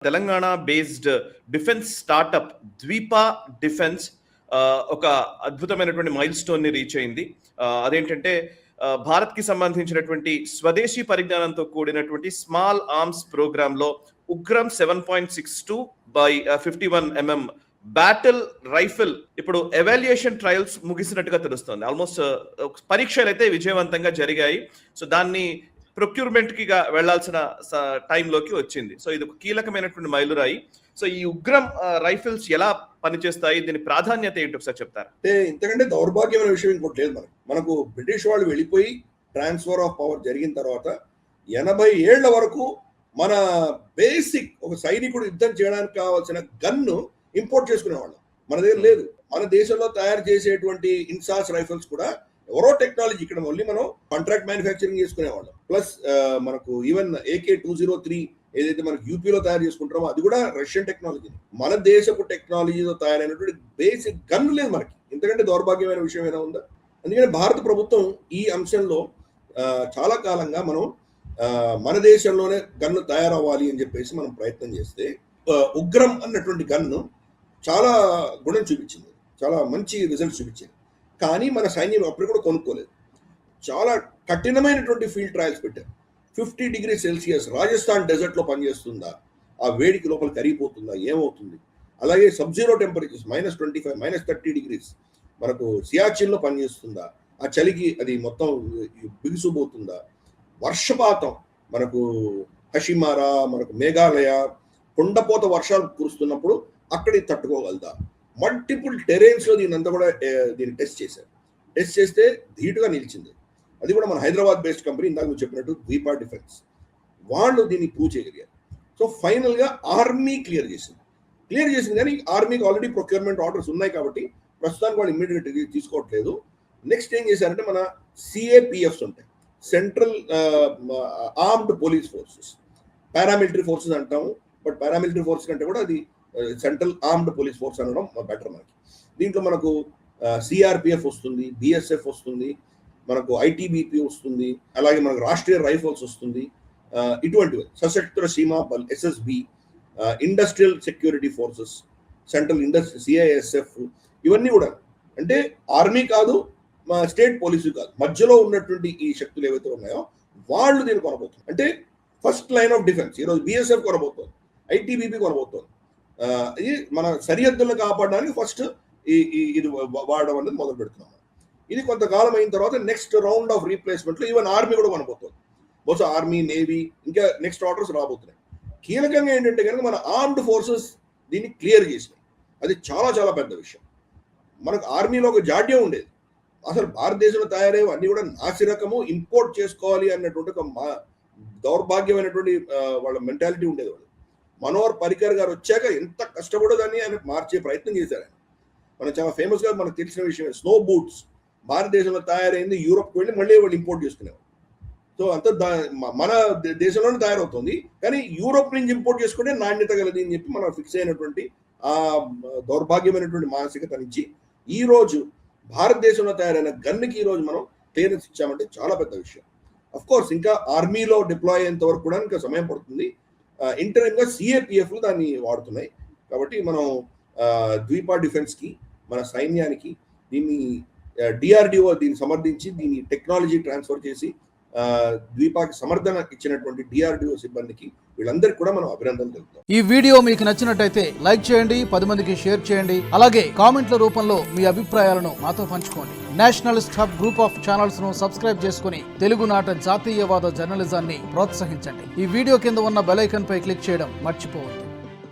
Telangana based defence startup ద్వీపా defence ఒక అద్భుతమైనటువంటి మైల్ స్టోన్ ని రీచ్ అయింది. అదేంటంటే భారత్ కి సంబంధించినటువంటి స్వదేశీ పరిజ్ఞానంతో కూడినటువంటి స్మాల్ ఆర్మ్స్ ప్రోగ్రామ్ లో Ugram 7.62 by 51 mm battle rifle ఇప్పుడు ఎవాల్యుయేషన్ ట్రయల్స్ ముగిసినట్టుగా తెలుస్తుంది. ఆల్మోస్ట్ పరీక్షలు అయితే విజయవంతంగా జరిగాయి. సో దాన్ని ప్రొక్యూర్మెంట్ కి వెళ్లాల్సిన టైంలోకి వచ్చింది. సో ఇది ఒక కీలకమైనటువంటి మైలురాయి. సో ఈ ఉగ్రం రైఫిల్స్ ఎలా పనిచేస్తాయి, దీని ప్రాధాన్యత ఏంటి ఒకసారి చెప్తారు? అంటే ఇంతకంటే దౌర్భాగ్యమైన విషయం ఇంకోటి లేదు. మనకు బ్రిటిష్ వాళ్ళు వెళ్ళిపోయి ట్రాన్స్ఫర్ ఆఫ్ పవర్ జరిగిన తర్వాత 80 ఏళ్ల వరకు మన బేసిక్ ఒక సైనికుడు యుద్ధం చేయడానికి కావాల్సిన గన్ను ఇంపోర్ట్ చేసుకునేవాళ్ళం. మన దగ్గర లేదు. మన దేశంలో తయారు చేసేటువంటి ఇన్సాస్ రైఫిల్స్ కూడా ఎవరో టెక్నాలజీ, ఇక్కడ మళ్ళీ మనం కాంట్రాక్ట్ మ్యానుఫ్యాక్చరింగ్ చేసుకునేవాళ్ళం. ప్లస్ మనకు ఈవెన్ AK-203 ఏదైతే మనకు యూపీలో తయారు చేసుకుంటామో అది కూడా రష్యన్ టెక్నాలజీ. మన దేశపు టెక్నాలజీతో తయారైనటువంటి బేసిక్ గన్ లేదు మనకి. ఇంతకంటే దౌర్భాగ్యమైన విషయం ఏదైనా ఉందా? అందుకని భారత ప్రభుత్వం ఈ అంశంలో చాలా కాలంగా మనం మన దేశంలోనే గన్ను తయారవ్వాలి అని చెప్పేసి మనం ప్రయత్నం చేస్తే ఉగ్రం అన్నటువంటి గన్ను చాలా గుణం చూపించింది, చాలా మంచి రిజల్ట్స్ చూపించింది. కానీ మన సైన్యం అప్పుడు కూడా కొనుక్కోలేదు. చాలా కఠినమైనటువంటి ఫీల్డ్ ట్రయల్స్ పెట్టారు. 50 degrees Celsius రాజస్థాన్ డెజర్ట్లో పనిచేస్తుందా, ఆ వేడికి లోపల కరిగిపోతుందా, ఏమవుతుంది? అలాగే సబ్జీరో టెంపరేచర్స్ -25, -30 degrees మనకు సియాచిన్లో పనిచేస్తుందా, ఆ చలికి అది మొత్తం బిగుసుపోతుందా? వర్షపాతం మనకు హషిమారా, మనకు మేఘాలయ కొండపోత వర్షాలు కురుస్తున్నప్పుడు అక్కడికి తట్టుకోగలదా? మల్టిపుల్ టెరెయిన్స్లో దీనంతా కూడా దీన్ని టెస్ట్ చేశారు. టెస్ట్ చేస్తే ధీటుగా నిలిచింది. అది కూడా మన హైదరాబాద్ బేస్డ్ కంపెనీ, ఇందాక మీరు చెప్పినట్టు ద్వీపా డిఫెన్స్, వాళ్ళు దీన్ని ప్రూవ్ చేయగలిగారు. సో ఫైనల్గా ఆర్మీ క్లియర్ చేసింది. కానీ ఆర్మీకి ఆల్రెడీ ప్రొక్యూర్మెంట్ ఆర్డర్స్ ఉన్నాయి కాబట్టి ప్రస్తుతానికి వాళ్ళు ఇమ్మీడియట్ తీసుకోవట్లేదు. నెక్స్ట్ ఏం చేశారంటే మన CAPFs ఉంటాయి, central armed police forces, paramilitary forces అంటాము. బట్ పారామిలిటరీ ఫోర్స్ కంటే కూడా అది సెంట్రల్ ఆర్మ్డ్ పోలీస్ ఫోర్స్ అనడం బెటర్ మనకి. దీంట్లో మనకు CRPF వస్తుంది, BSF వస్తుంది, మనకు ITBP వస్తుంది, అలాగే మనకు రాష్ట్రీయ రైఫల్స్ వస్తుంది. ఇటువంటివి సశస్త్ర సీమా బల్ SSB, industrial security forces, central industry CISF, ఇవన్నీ కూడా అంటే ఆర్మీ కాదు, స్టేట్ పోలీసు కాదు, మధ్యలో ఉన్నటువంటి ఈ శక్తులు ఏవైతే ఉన్నాయో వాళ్ళు దీన్ని కొనబోతున్నారు. అంటే ఫస్ట్ లైన్ ఆఫ్ డిఫెన్స్ ఈరోజు BSF కొనబోతోంది, ITBP కొనబోతోంది. ఇది మన సరిహద్దులను కాపాడడానికి ఫస్ట్ ఇది వాడడం అనేది మొదలు పెడుతున్నాం. ఇది కొంతకాలం అయిన తర్వాత నెక్స్ట్ రౌండ్ ఆఫ్ రీప్లేస్మెంట్లో ఈవెన్ ఆర్మీ కూడా కొనబోతుంది. బహుశా ఆర్మీ, నేవీ, ఇంకా నెక్స్ట్ ఆర్డర్స్ రాబోతున్నాయి. కీలకంగా ఏంటంటే కనుక మన ఆర్మ్డ్ ఫోర్సెస్ దీన్ని క్లియర్ చేసినాయి. అది చాలా చాలా పెద్ద విషయం. మనకు ఆర్మీలో ఒక జాడ్యం ఉండేది. అసలు భారతదేశంలో తయారయ్యే అన్ని కూడా నాసిరకము ఇంపోర్ట్ చేసుకోవాలి అన్నటువంటి ఒక దౌర్భాగ్యమైనటువంటి వాళ్ళ మెంటాలిటీ ఉండేది. వాళ్ళు మనోహర్ పరికర్ గారు వచ్చాక ఎంత కష్టపడో దాన్ని ఆయన మార్చే ప్రయత్నం చేశారు. ఆయన మనం చాలా ఫేమస్గా మనకు తెలిసిన విషయం, స్నో బూట్స్ భారతదేశంలో తయారైంది యూరోప్కి వెళ్ళి మళ్ళీ వాళ్ళు ఇంపోర్ట్ చేసుకునేవారు. సో అంత మన దేశంలోనే తయారవుతుంది, కానీ యూరోప్ నుంచి ఇంపోర్ట్ చేసుకుంటే నాణ్యత కలది అని చెప్పి మనం ఫిక్స్ అయినటువంటి ఆ దౌర్భాగ్యమైనటువంటి మానసికత నుంచి ఈ రోజు భారతదేశంలో తయారైన గన్నుకి ఈ రోజు మనం క్లియరెన్స్ ఇచ్చామంటే చాలా పెద్ద విషయం. అఫ్ కోర్స్ ఇంకా ఆర్మీలో డిప్లాయ్ అయ్యేంత వరకు కూడా ఇంకా సమయం పడుతుంది. ఇంటర్నల్గా CAPFలు దాన్ని వాడుతున్నాయి. కాబట్టి మనం ద్వీపా డిఫెన్స్కి, మన సైన్యానికి దీన్ని DRDO దీన్ని సమర్థించి దీన్ని టెక్నాలజీ ట్రాన్స్ఫర్ చేసి ద్వీపాకి సమర్థన ఇచ్చినటువంటి DRDO సిబ్బందికి వీళ్ళందరికీ కూడా మనం అభినందనలు తెలుపుతాం. ఈ వీడియో మీకు నచ్చినట్టయితే లైక్ చేయండి, 10 మందికి షేర్ చేయండి. అలాగే కామెంట్ల రూపంలో మీ అభిప్రాయాలను మాతో పంచుకోండి. Nationalist hub group of channels ను సబ్స్క్రైబ్ చేసుకుని తెలుగునాట జాతీయవాద జర్నలిజాన్ని ప్రోత్సహించండి. ఈ వీడియో కింద ఉన్న బెల్ ఐకాన్ పై క్లిక్ చేయడం మర్చిపోవద్దు.